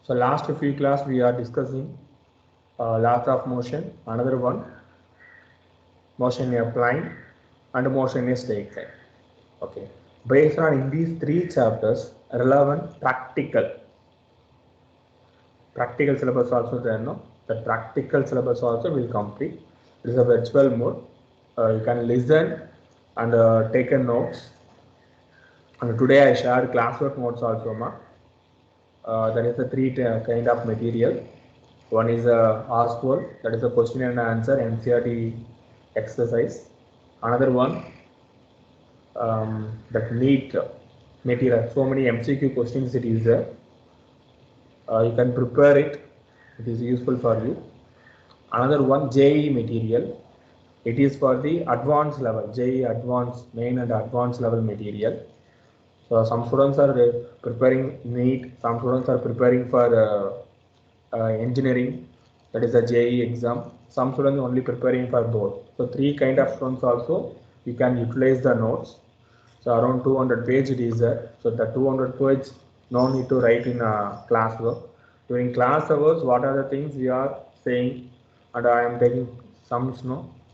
So last few class we are discussing laws of motion. Another one, motion in a plane and motion in a straight line. Okay. Based on in these three chapters, relevant practical syllabus also there. No, the practical syllabus also will complete. It is a virtual mode. You can listen and take a notes. And today I shared classwork notes also, ma. That is the three kind of material. One is a R-School, that is a question and answer NCERT exercise. Another one, that NEET material. So many MCQ questions it is there. You can prepare it. It is useful for you. Another one, JEE material. It is for the advanced level, JEE advanced, main and advanced level material. So some students are preparing NEET, some students are preparing for engineering, that is a JEE exam. Some students only preparing for both. So three kind of students also you can utilize the notes. So around 200 page it is there. So the 200 page no need to write in a classwork. During class hours, what are the things we are saying, and I am taking some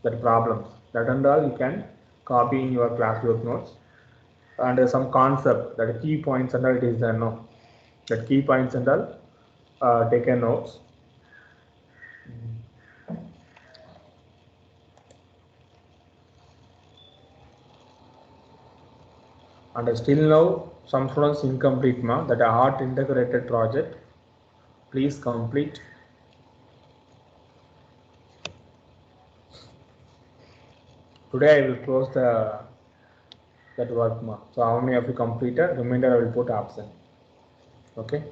that problems. That and all you can copy in your classwork notes, and some concept that key points and all it is there. No, that key points and all take a notes. And still now some students incomplete, ma, that a art integrated project. Please complete. Today I will close that work, ma. So how many of you completed? Remainder I will put absent. Okay.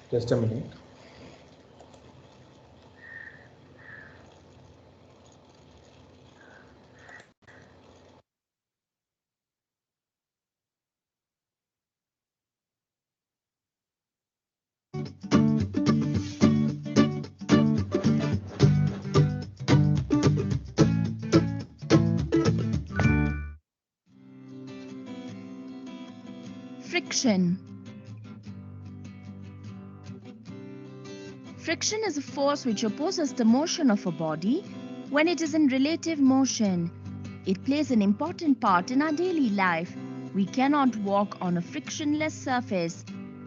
Just a minute. Friction. Friction is a force which opposes the motion of a body when it is in relative motion. It plays an important part in our daily life. We cannot walk on a frictionless surface.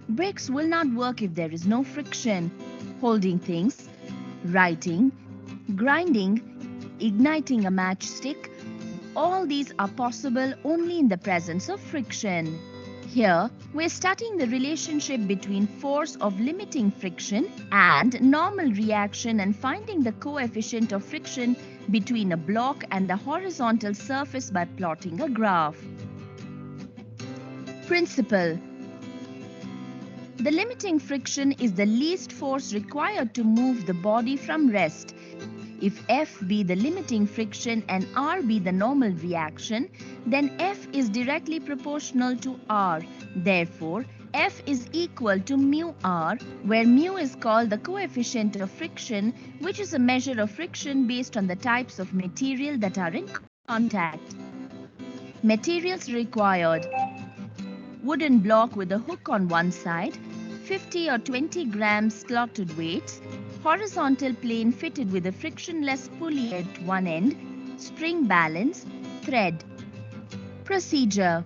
Brakes will not work if there is no friction. Holding things, writing, grinding, igniting a matchstick, all these are possible only in the presence of friction. Here, we're studying the relationship between force of limiting friction and normal reaction and finding the coefficient of friction between a block and the horizontal surface by plotting a graph. Principle. The limiting friction is the least force required to move the body from rest. If F be the limiting friction and R be the normal reaction, then F is directly proportional to R. Therefore, F is equal to mu R, where mu is called the coefficient of friction, which is a measure of friction based on the types of material that are in contact. Materials required: wooden block with a hook on one side, 50 or 20 grams slotted weights, horizontal plane fitted with a frictionless pulley at one end, spring balance, thread. Procedure.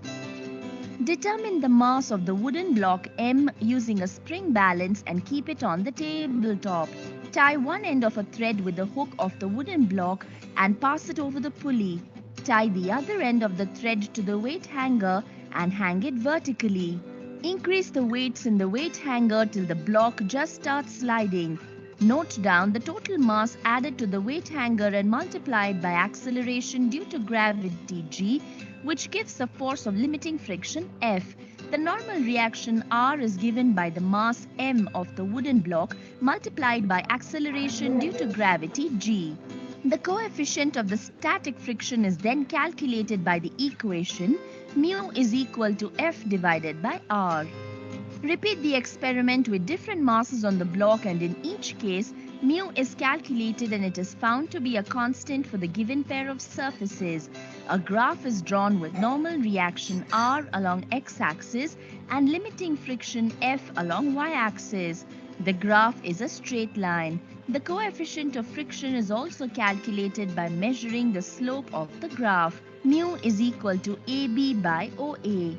Determine the mass of the wooden block M using a spring balance and keep it on the tabletop. Tie one end of a thread with the hook of the wooden block and pass it over the pulley. Tie the other end of the thread to the weight hanger and hang it vertically. Increase the weights in the weight hanger till the block just starts sliding. Note down the total mass added to the weight hanger and multiplied by acceleration due to gravity G, which gives the force of limiting friction F. The normal reaction R is given by the mass M of the wooden block multiplied by acceleration due to gravity G. The coefficient of the static friction is then calculated by the equation mu is equal to F divided by R. Repeat the experiment with different masses on the block, and in each case, mu is calculated and it is found to be a constant for the given pair of surfaces. A graph is drawn with normal reaction R along x-axis and limiting friction F along y-axis. The graph is a straight line. The coefficient of friction is also calculated by measuring the slope of the graph. Mu is equal to AB by OA.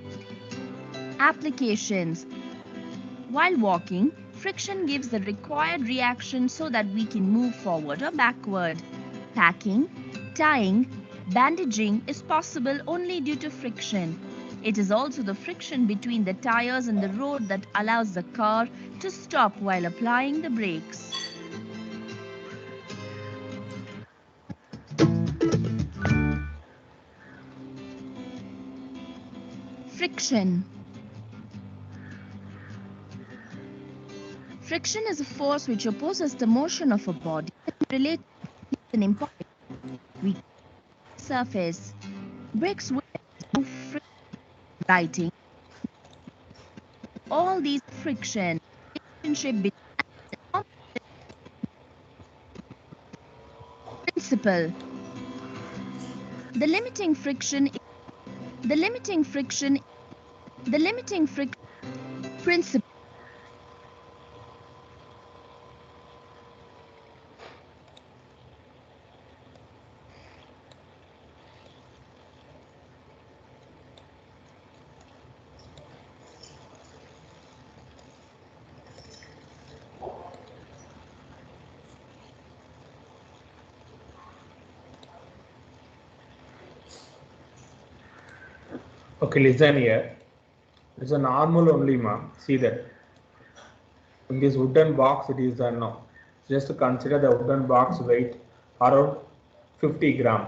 Applications. While walking, friction gives the required reaction so that we can move forward or backward. Packing, tying, bandaging is possible only due to friction. It is also the friction between the tires and the road that allows the car to stop while applying the brakes. Friction. Friction is a force which opposes the motion of a body and relates to an important weak surface. Brakes will remove friction, writing. All these friction relationship between principle. The limiting friction principle. Okay, listen here. It's a normal only, ma. See that. In this wooden box, it is no. Just to consider the wooden box weight around 50 gram.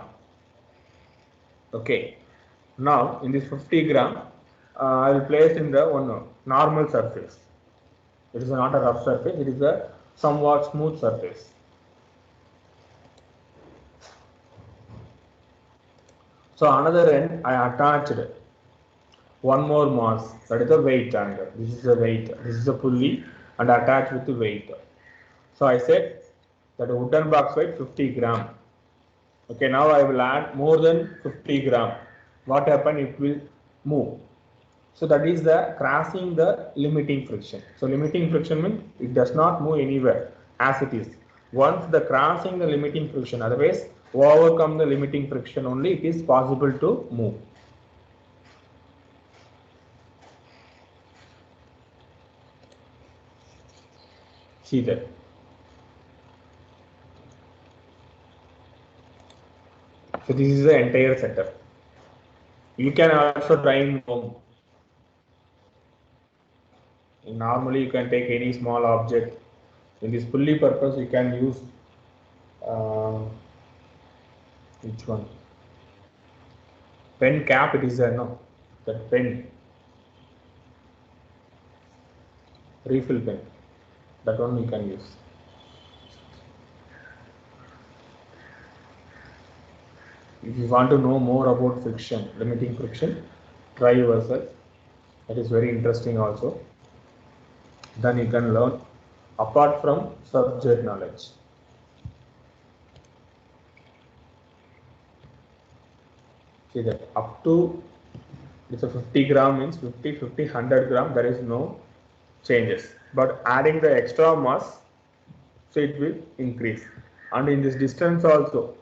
Okay. Now, in this 50 gram, I will place in the one normal surface. It is not a rough surface. It is a somewhat smooth surface. So another end, I attached one more mass, that is the weight angle. This is the weight. This is the pulley and attached with the weight. So I said that the wooden box weight 50 gram. Okay, now I will add more than 50 gram. What happen? It will move. So that is the crossing the limiting friction. So limiting friction means it does not move anywhere as it is. Once the crossing the limiting friction, otherwise overcome the limiting friction only it is possible to move. See that. So this is the entire setup. You can also try in home. Normally you can take any small object. In this pulley purpose you can use which one? Pen cap, it is there, no? That pen. Refill pen. That one you can use. If you want to know more about friction, limiting friction, try yourself. That is very interesting also. Then you can learn apart from subject knowledge. See that up to it's a 50 gram means 50, 100 gram, there is no changes. But adding the extra mass, so it will increase. And in this distance also,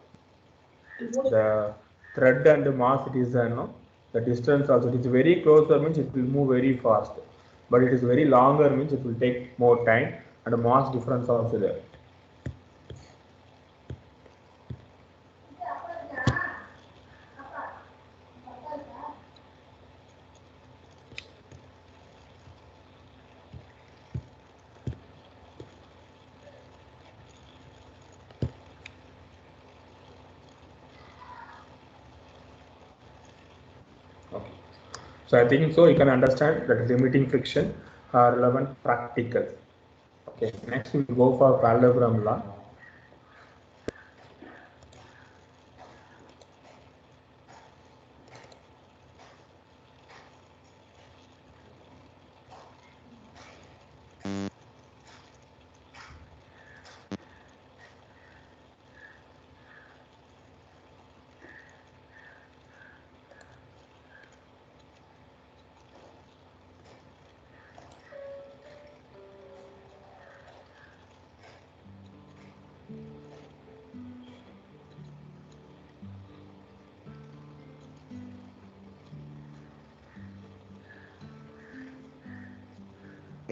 the thread and the mass it is the distance also it is very closer means it will move very fast, but it is very longer means it will take more time, and the mass difference also there. Okay. So I think so you can understand that limiting friction are relevant practical. Okay, next we will go for parallelogram law.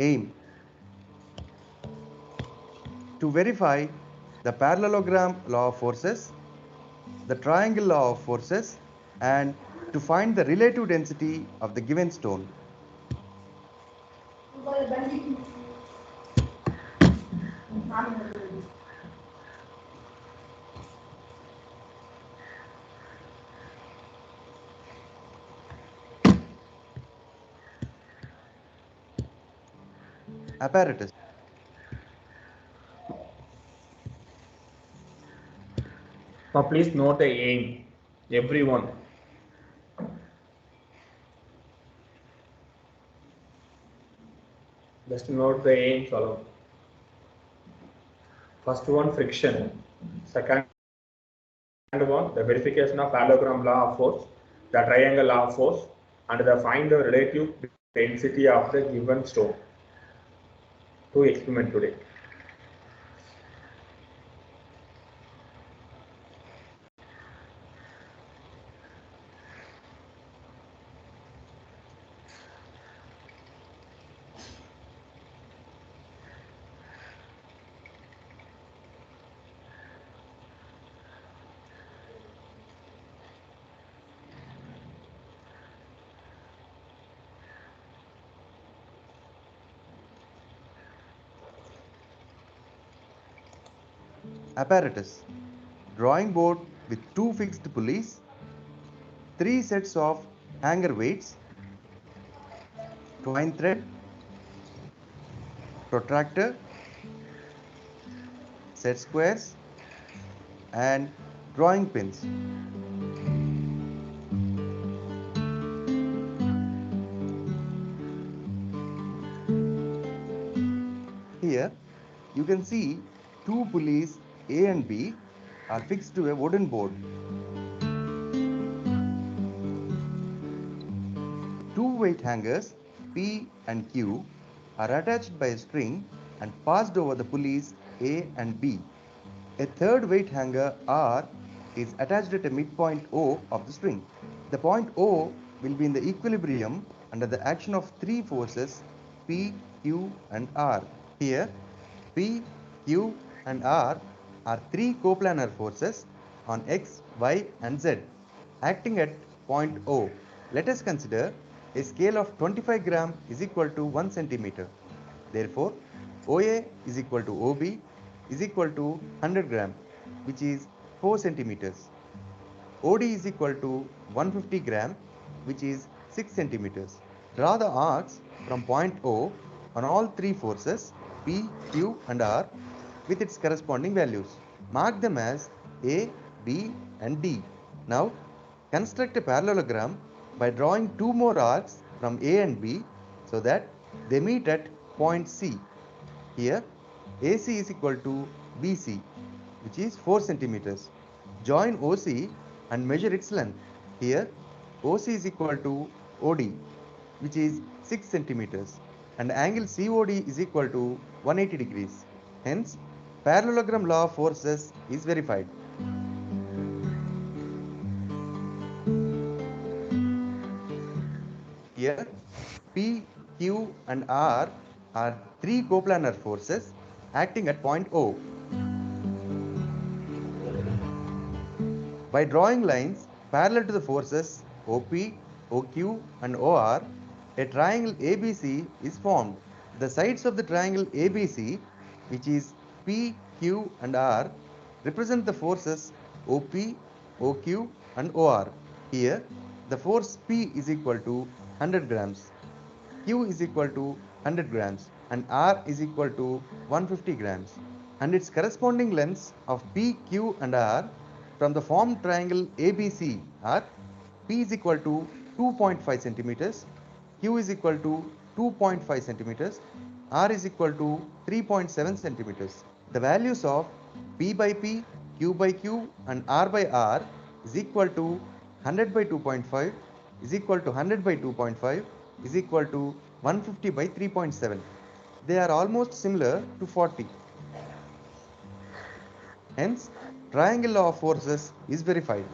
aim. To verify the parallelogram law of forces, the triangle law of forces, and to find the relative density of the given stone. Apparatus. Now please note the aim, everyone. Just note the aims alone. First one, friction. Second one, the verification of parallelogram law of force, the triangle law of force, and the find the relative density of the given stone. To experiment today. Apparatus. Drawing board with 2 fixed pulleys, 3 sets of hanger weights, twine thread, protractor, set squares, and drawing pins. Here you can see 2 pulleys A and B are fixed to a wooden board. 2 weight hangers P and Q are attached by a string and passed over the pulleys A and B. A third weight hanger R is attached at a midpoint O of the string. The point O will be in the equilibrium under the action of 3 forces P, Q and R. Here P, Q and R are 3 coplanar forces on X, Y and Z acting at point O. Let us consider a scale of 25 gram is equal to 1 centimeter. Therefore, OA is equal to OB is equal to 100 gram, which is 4 centimeters. OD is equal to 150 gram, which is 6 centimeters. Draw the arcs from point O on all 3 forces P, Q and R with its corresponding values. Mark them as A, B and D. Now, construct a parallelogram by drawing 2 more arcs from A and B so that they meet at point C. Here, AC is equal to BC, which is 4 centimeters. Join OC and measure its length. Here, OC is equal to OD, which is 6 centimeters, and angle COD is equal to 180 degrees. Hence, parallelogram law of forces is verified. Here, P, Q and R are 3 coplanar forces acting at point O. By drawing lines parallel to the forces OP, OQ and OR, a triangle ABC is formed. The sides of the triangle ABC, which is P, Q and R, represent the forces OP, OQ and OR. Here, the force P is equal to 100 grams, Q is equal to 100 grams and R is equal to 150 grams, and its corresponding lengths of P, Q and R from the formed triangle ABC are P is equal to 2.5 centimeters, Q is equal to 2.5 centimeters, R is equal to 3.7 centimeters. The values of P by P, Q by Q and R by R is equal to 100 by 2.5 is equal to 100 by 2.5 is equal to 150 by 3.7. They are almost similar to 40. Hence, triangle law of forces is verified.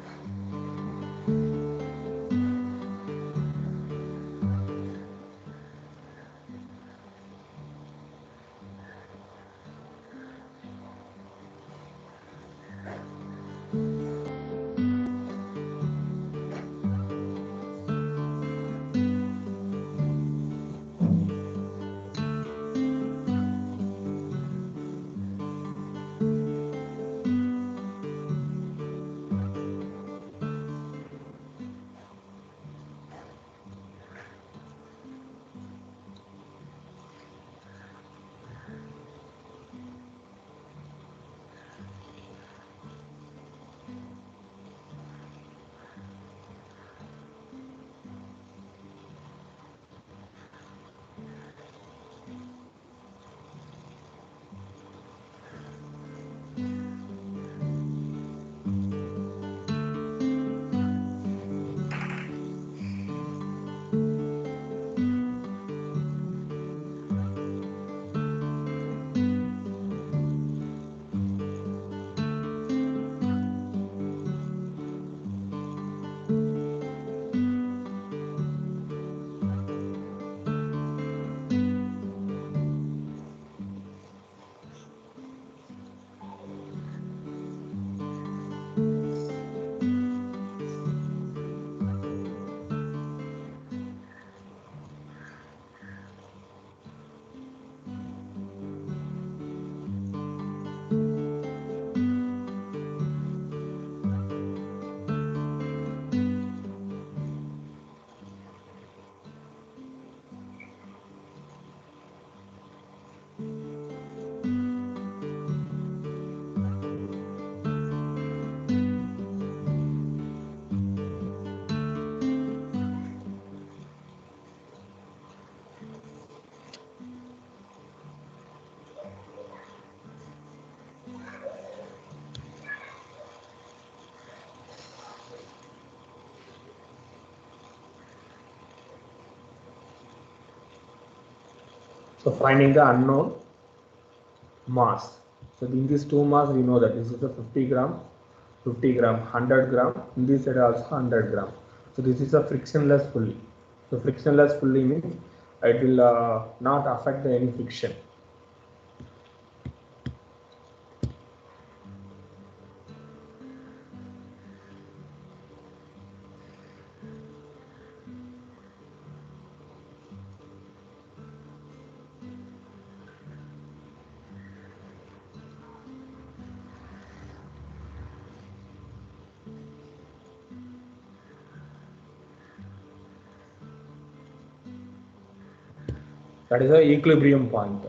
So finding the unknown mass. So in these two mass, we know that this is a 50 gram, 100 gram. In this side also 100 gram. So this is a frictionless pulley. So frictionless pulley means it will not affect any friction. That is the equilibrium point.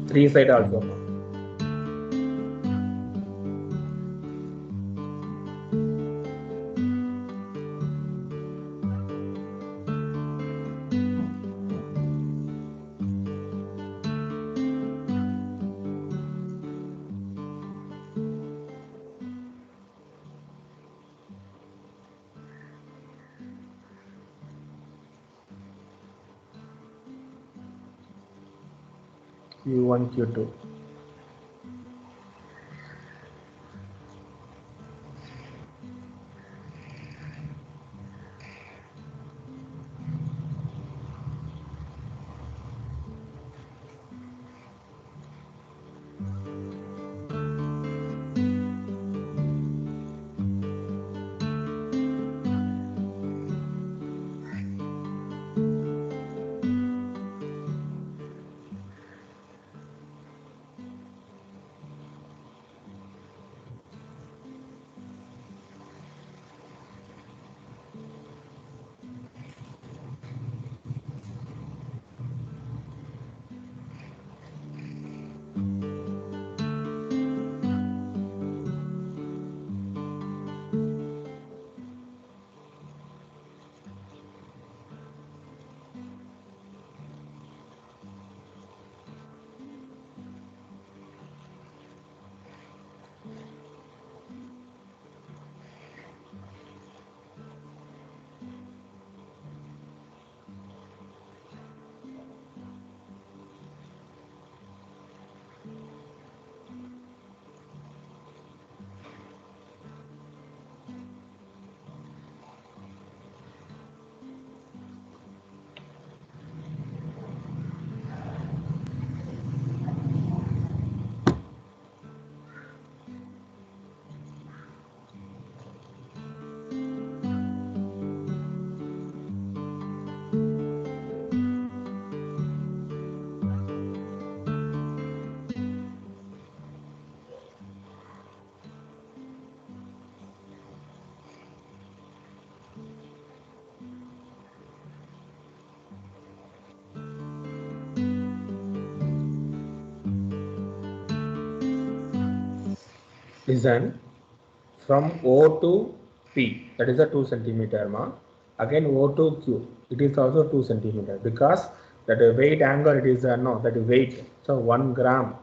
Three side also. Q1, Q2. Listen, from O to P, that is a 2 centimeter ma. Again O to Q, it is also 2 centimeter because that weight angle it is no, that is weight. So 1 gram,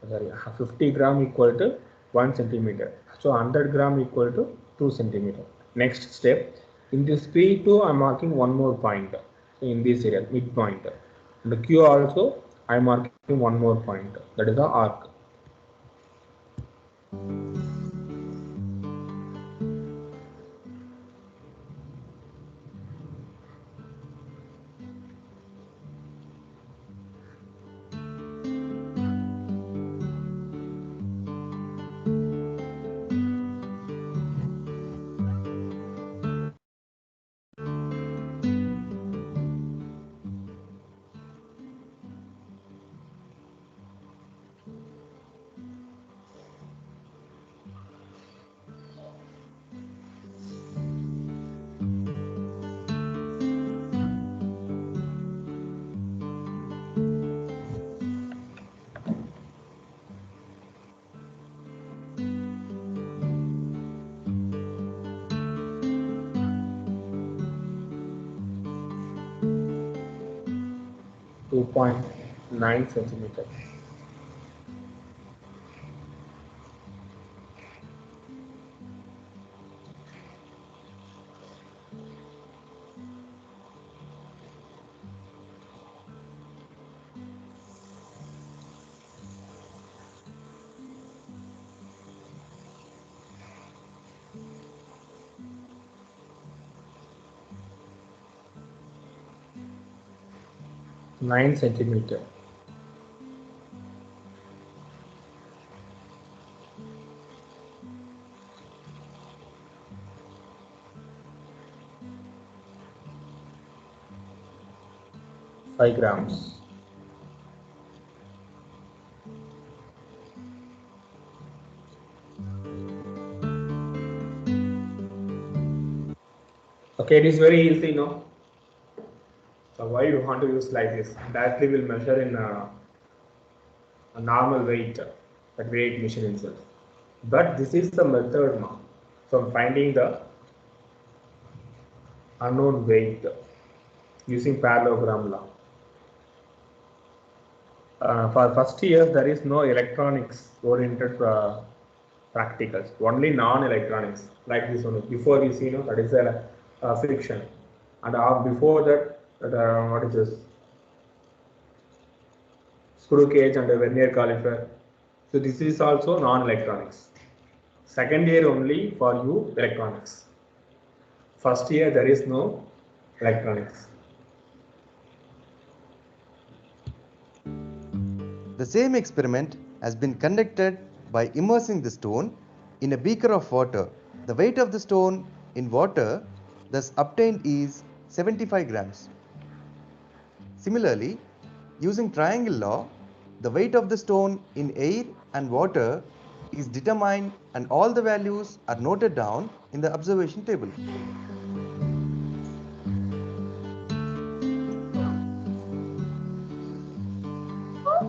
sorry, 50 gram equal to 1 centimeter. So 100 gram equal to 2 centimeter. Next step, in this P2 I am marking one more point. So in this area, midpoint. And the Q also I am marking one more point. That is the arc. Two point 9 centimeter. Nine centimeter. Five grams. Okay, it is very easy, no? So why you want to use like this? Directly will measure in a normal weight, that weight machine itself. But this is the method now. So finding the unknown weight using parallelogram law. For first year, there is no electronics oriented practicals, only non-electronics like this one. Before we see, that is a friction, and before that, what is this? Screw cage and a vernier caliper. So this is also non-electronics. Second year only for you electronics. First year there is no electronics. The same experiment has been conducted by immersing the stone in a beaker of water. The weight of the stone in water thus obtained is 75 grams. Similarly, using triangle law, the weight of the stone in air and water is determined and all the values are noted down in the observation table.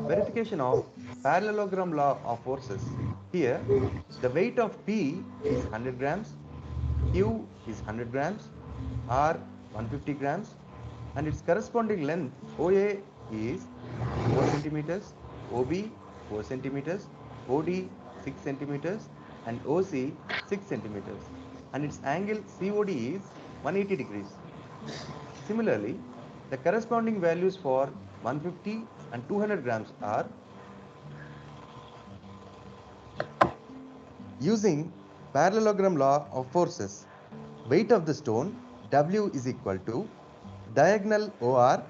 Verification of parallelogram law of forces. Here, the weight of P is 100 grams, Q is 100 grams, R 150 grams, and its corresponding length OA is 4 centimeters, OB 4 centimeters, OD 6 centimeters, and OC 6 centimeters, and its angle COD is 180 degrees. Similarly, the corresponding values for 150 and 200 grams are: using parallelogram law of forces, weight of the stone W is equal to diagonal OR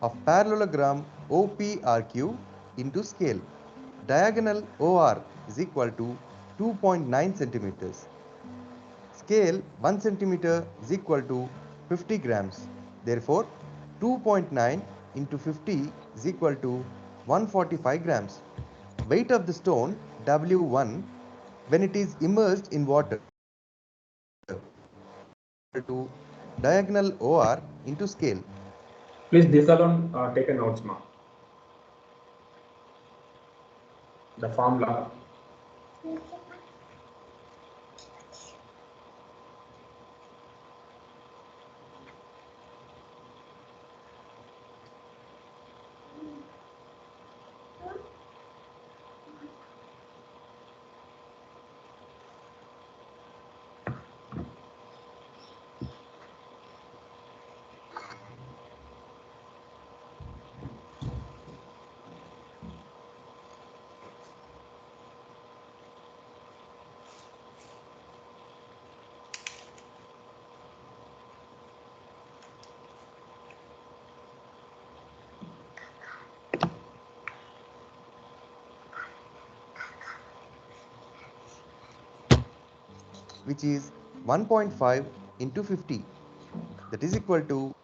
of parallelogram OPRQ into scale. Diagonal OR is equal to 2.9 centimeters. Scale 1 centimeter is equal to 50 grams. Therefore, 2.9 into 50 is equal to 145 grams. Weight of the stone W1 when it is immersed in water to diagonal OR into scale. Please this alone take a notes, ma. The formula which is 1.5 into 50. That is equal to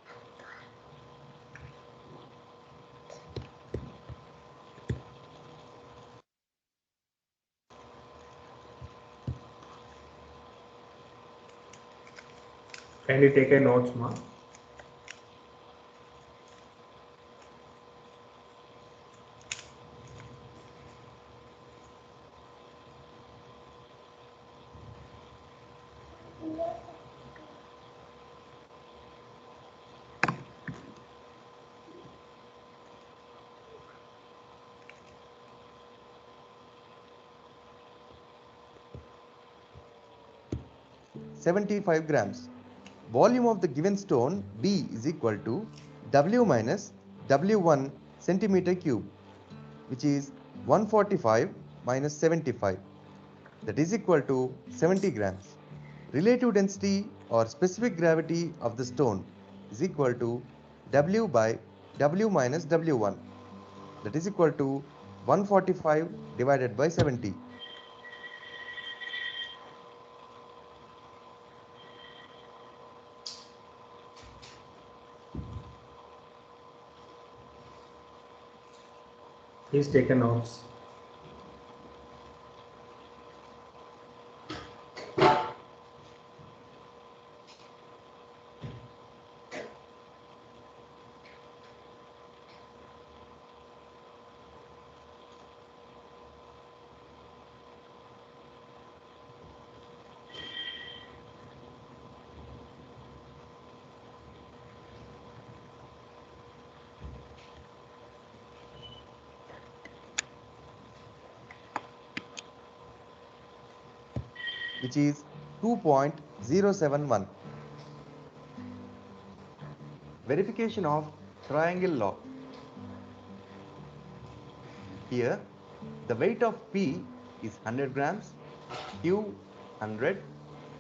Kindly take a notes, ma. $75 grams. Volume of the given stone B is equal to W minus W1 centimeter cube, which is 145 minus 75. That is equal to 70 grams. Relative density or specific gravity of the stone is equal to W by W minus W1. That is equal to 145 divided by 70. Please take a notes. Which is 2.071. Verification of triangle law. Here, the weight of P is 100 grams, Q 100,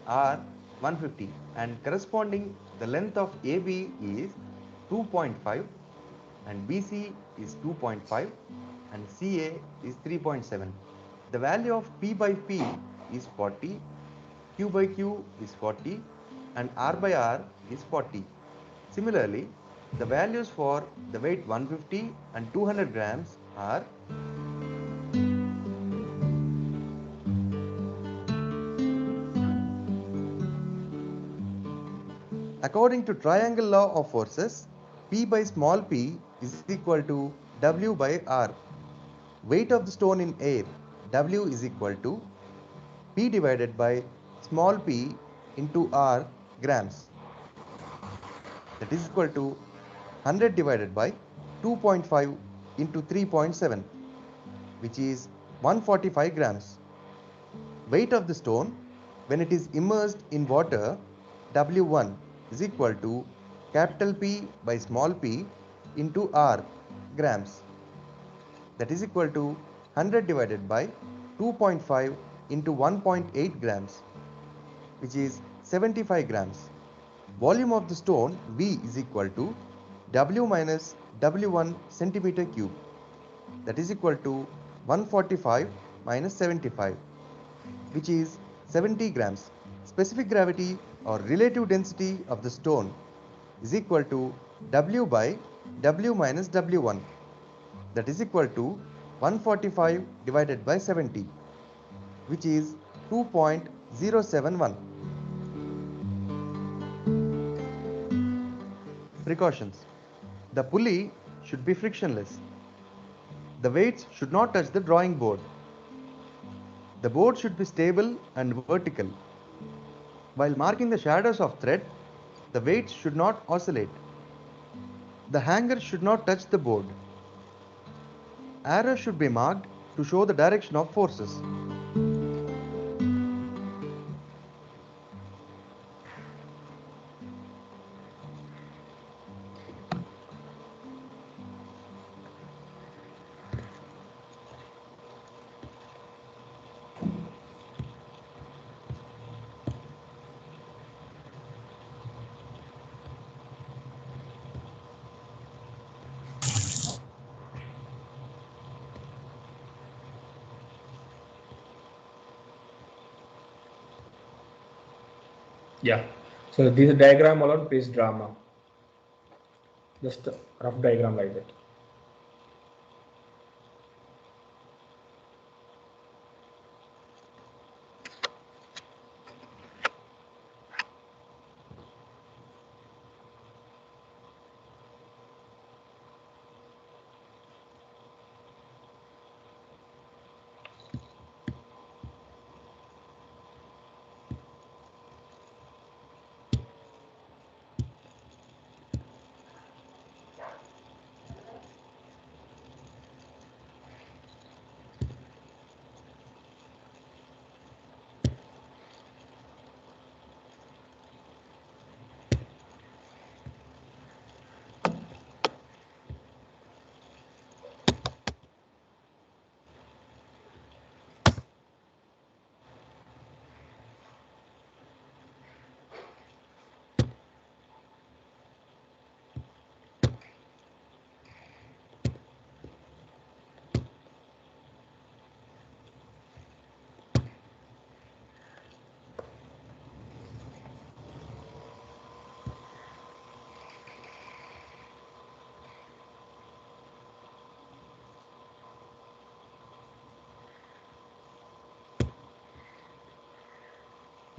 R 150, and corresponding the length of AB is 2.5 and BC is 2.5 and CA is 3.7. The value of P by P is 40, Q by Q is 40 and R by R is 40. Similarly, the values for the weight 150 and 200 grams are according to triangle law of forces, P by small p is equal to W by R. Weight of the stone in air, W is equal to P divided by small p into R grams. That is equal to 100 divided by 2.5 into 3.7, which is 145 grams. Weight of the stone when it is immersed in water, W1 is equal to capital P by small p into R grams. That is equal to 100 divided by 2.5 into 1.8 grams, which is 75 grams. Volume of the stone V is equal to W minus W1 centimeter cube. That is equal to 145 minus 75, which is 70 grams. Specific gravity or relative density of the stone is equal to W by W minus W1. That is equal to 145 divided by 70, which is 2.071. Precautions. The pulley should be frictionless. The weights should not touch the drawing board. The board should be stable and vertical. While marking the shadows of thread, the weights should not oscillate. The hanger should not touch the board. Arrows should be marked to show the direction of forces. Yeah. So this diagram alone, please draw. Just a rough diagram like that.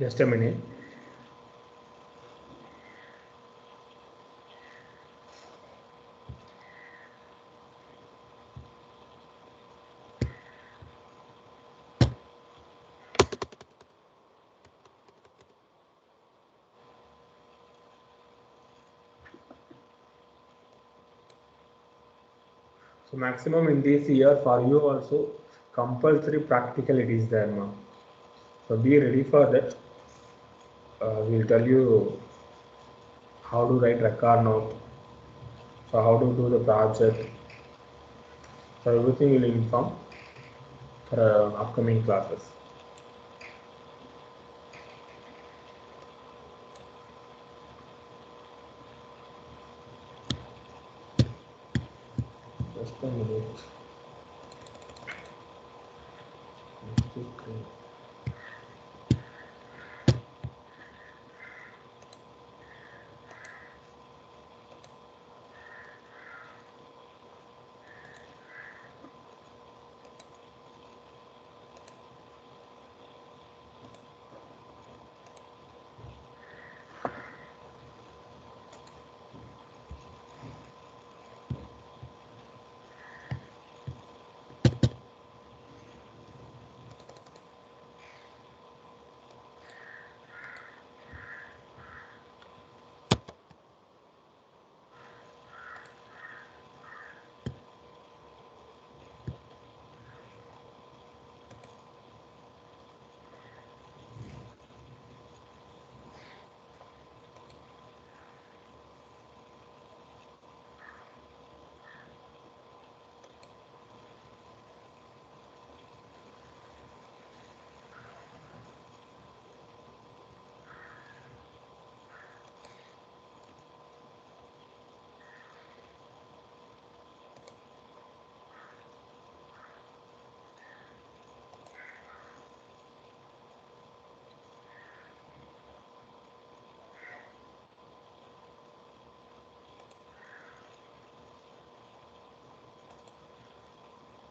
Just a minute. So maximum in this year for you also compulsory practical it is there now. So be ready for that. We'll tell you how to write record note. So how to do the project. So everything will inform for upcoming classes. Just a minute.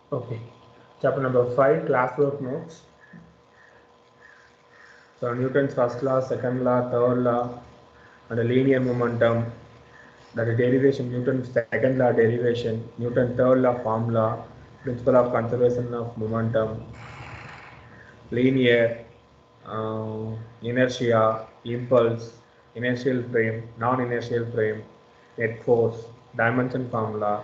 Okay. Chapter number 5, classwork notes. So Newton's first law, second law, third law, and the linear momentum. That is derivation, Newton's second law derivation, Newton's third law formula, principle of conservation of momentum, linear, inertia, impulse, inertial frame, non-inertial frame, net force, dimension formula.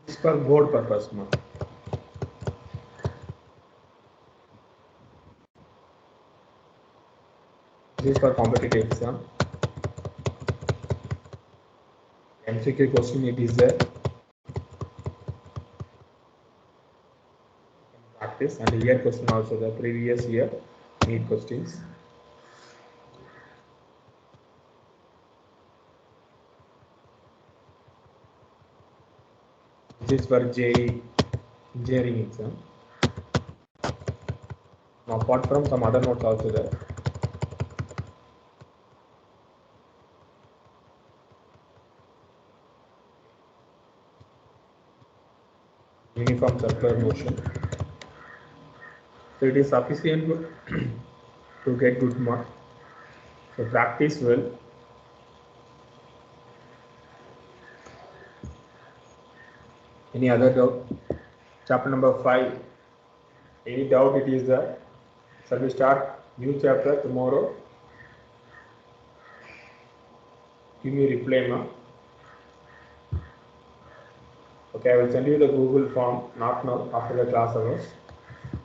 This is for board purpose. This is for competitive exam. MCQ question it is there. Practice and year question also the previous year NEET questions. This is for JEE engineering exam. Apart from some other notes also there. Uniform circular motion. So it is sufficient to get good mark. So practice well. Any other doubt? Chapter number 5. Any doubt it is there? Shall we start new chapter tomorrow? Give me reply, ma. Okay, I will send you the Google form, not now, after the class hours.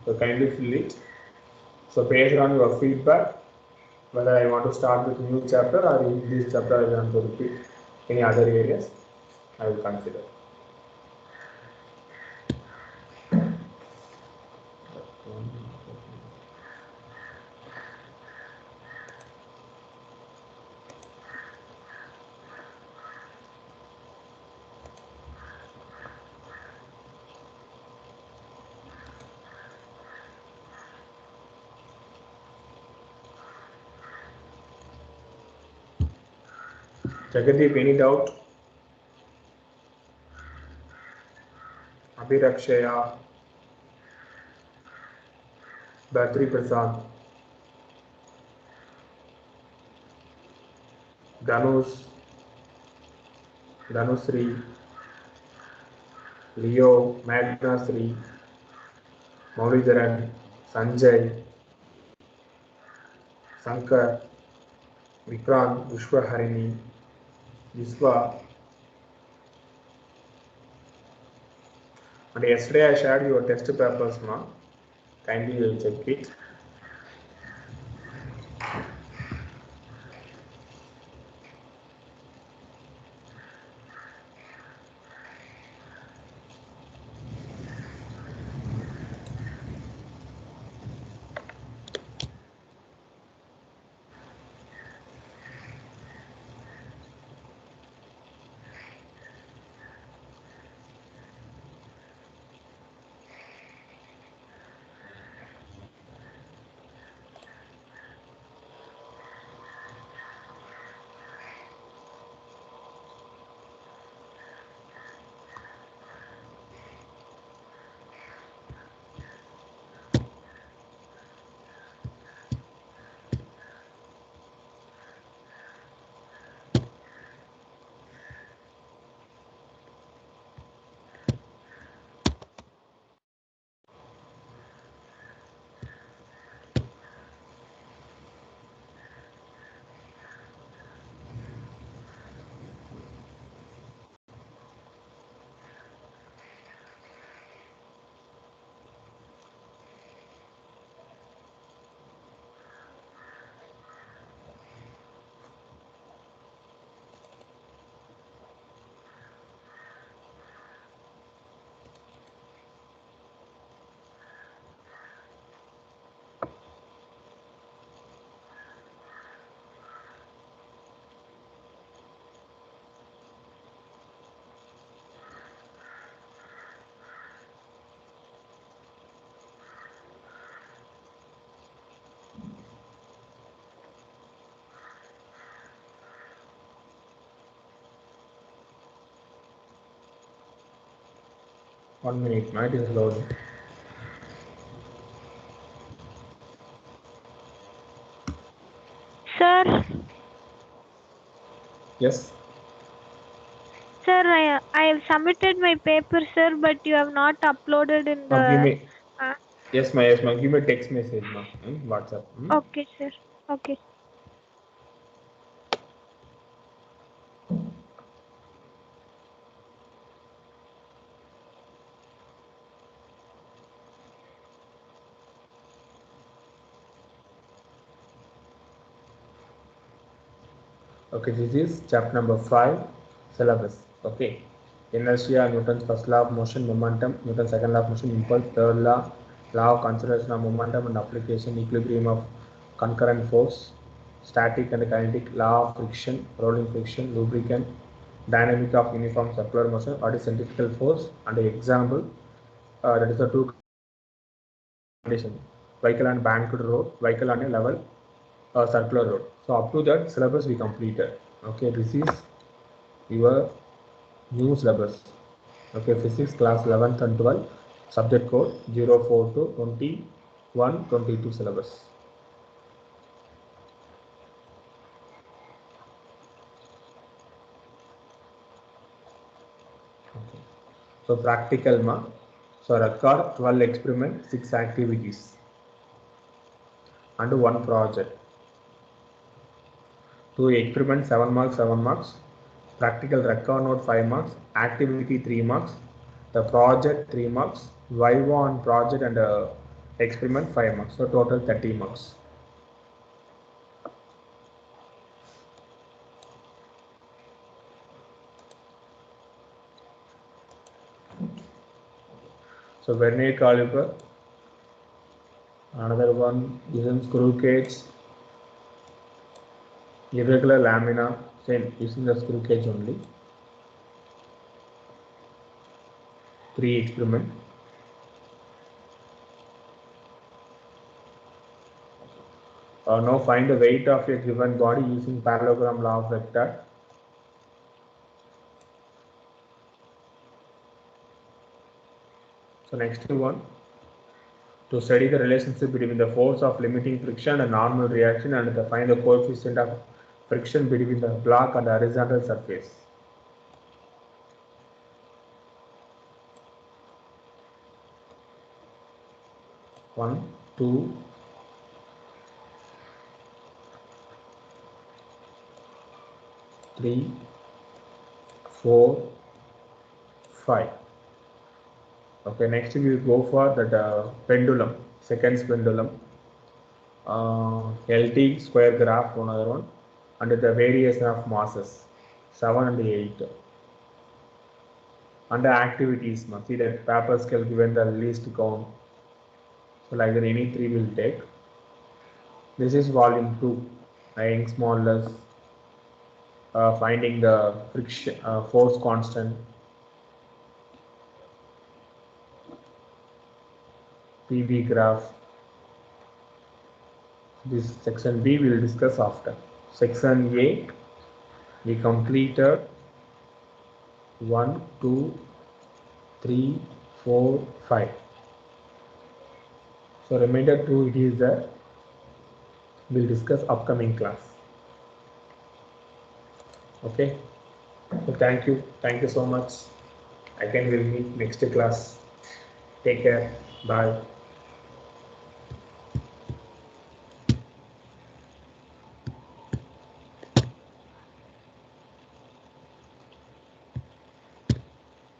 So kindly fill it. So based on your feedback, whether I want to start with new chapter or in this chapter I want to repeat any other areas, I will consider. Jagadeep, any doubt? Abhirakshaya, Bhatri Prasad, Dhanush, Dhanusri, Leo, Magnasri, Mauritiran, Sanjay, Sankar, Vikrant, Vishwaharini, Viswa. And yesterday I shared your test papers, ma. Kindly you will check it. One minute, ma, it is loading. Sir, Yes. Sir, I have submitted my paper, sir, but you have not uploaded in Give the. me. Yes, ma'am. Give me a text message, ma'am. WhatsApp. Okay, sir. Okay. Okay, this is chapter number 5, syllabus. Okay, inertia, Newton's first law of motion, momentum, Newton's second law of motion, impulse, third law, law of conservation of momentum and application, equilibrium of concurrent force, static and kinetic, law of friction, rolling friction, lubricant, dynamic of uniform circular motion, what is centrifugal force, and the example, that is the two conditions, vehicle on banked road, vehicle on a level circular road. So up to that syllabus we completed. Okay, this is your new syllabus. Okay, physics class 11th and 12th, subject code 04 to 21 22 syllabus. Okay. So practical ma, so record 12 experiments, 6 activities and 1 project. 2 experiments 7 marks, 7 marks, practical record note 5 marks, activity 3 marks, the project 3 marks, viva on project and experiment 5 marks, so total 30 marks. So vernier caliper, another one using screw gauge, irregular lamina, same using the screw gauge only. 3 experiment. Now find the weight of a given body using parallelogram law of vector. So next one, to study the relationship between the force of limiting friction and normal reaction and to find the coefficient of friction between the block and the horizontal surface. One, two, three, 4, 5. Okay, next we will go for that pendulum, seconds pendulum, LT square graph, another one, and the variation of masses 7 and 8. Under activities, see that paper scale given the least count, so like that any 3 will take. This is volume 2, Young's modulus, finding the friction force constant, PV graph. This section B we will discuss after. Section A we completed 1, 2, 3, 4, 5. So remainder 2 it is there. We'll discuss upcoming class. Okay. So thank you so much. Again we'll meet next class. Take care. Bye.